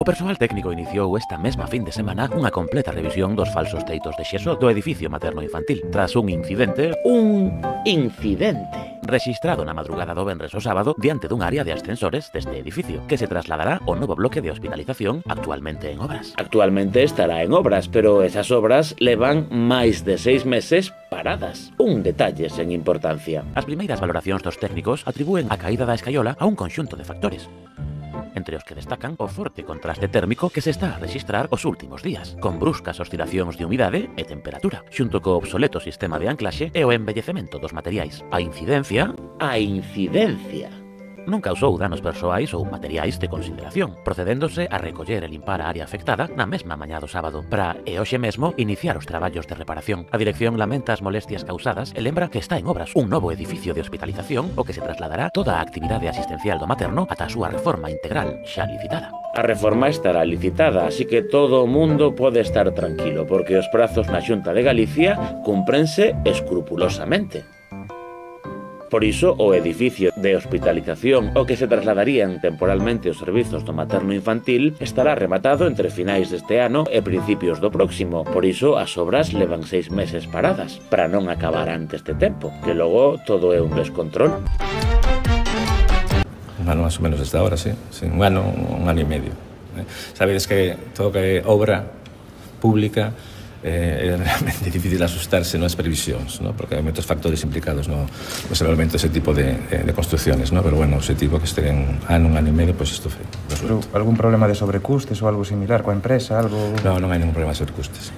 O persoal técnico iniciou esta mesma fin de semana unha completa revisión dos falsos teitos de xeso do edificio materno-infantil tras un incidente rexistrado na madrugada do venres ao sábado diante dun área de ascensores deste edificio, que se trasladará ao novo bloque de hospitalización actualmente en obras. Actualmente estará en obras, pero esas obras levan máis de 6 meses paradas. Un detalle sen importancia. As primeiras valoracións dos técnicos atribúen a caída da escaiola a un conxunto de factores, entre os que destacan o forte contraste térmico que se está a rexistrar os últimos días, con bruscas oscilacións de humidade e temperatura, xunto co obsoleto sistema de anclaxe e o envellecemento dos materiais. A incidencia non causou danos persoais ou materiais de consideración, procedéndose a recoller e limpar a área afectada na mesma mañá do sábado, para, e hoxe mesmo, iniciar os traballos de reparación. A dirección lamenta as molestias causadas e lembra que está en obras un novo edificio de hospitalización o que se trasladará toda a actividade asistencial do materno ata a súa reforma integral xa licitada. A reforma estará licitada, así que todo o mundo pode estar tranquilo, porque os prazos na Xunta de Galicia cúmprense escrupulosamente. Por iso, o edificio de hospitalización ao que se trasladarían temporalmente os servizos do materno-infantil estará rematado entre finais deste ano e principios do próximo. Por iso, as obras levan 6 meses paradas, para non acabar antes de tempo, que logo todo é un descontrol. Un ano máis ou menos desde ahora, sí. Un ano e medio. Sabedes que todo que é obra pública é realmente difícil asustarse nas previsións, ¿no? Porque hai moitos factores implicados no desenvolvemento dese tipo de construcciones, ¿no? Pero bueno, o objetivo que este un ano e medio, pues isto foi. Pero algún problema de sobrecustes ou algo similar coa empresa, algo? Non hai ningún problema de sobrecustes.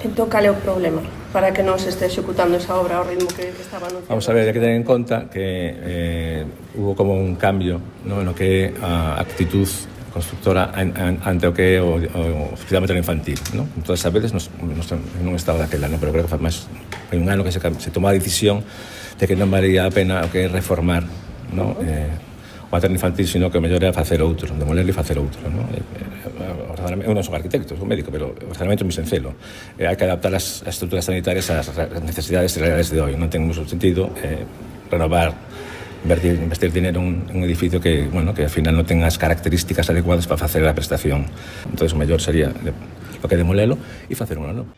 Entón, cal é o problema para que non se este executando esa obra ao ritmo que estaba anunciando? Vamos a ver, hai que tener en conta que hubo como un cambio, ¿no? No que é a actitud constructora ante o que é o hospital materno-infantil, ¿no? Todas as veces non estaba daquela, ¿no? Pero creo que foi un ano que se tomou a decisión de que non valía a pena o que é reformar, ¿no? O materno-infantil, sino que o mellor era facer outro, demolerlo e facer outro, ¿no? Eu non son arquitecto, son médico, pero o ordenamento é moi sencelo. Hai que adaptar as estruturas sanitarias ás necesidades reales de hoy. Non ten mucho sentido renovar, investir dinero en un edificio que, bueno, que al final non ten as características adecuadas para facer a prestación. Entonces o mellor sería o que demolelo e facer unha nova.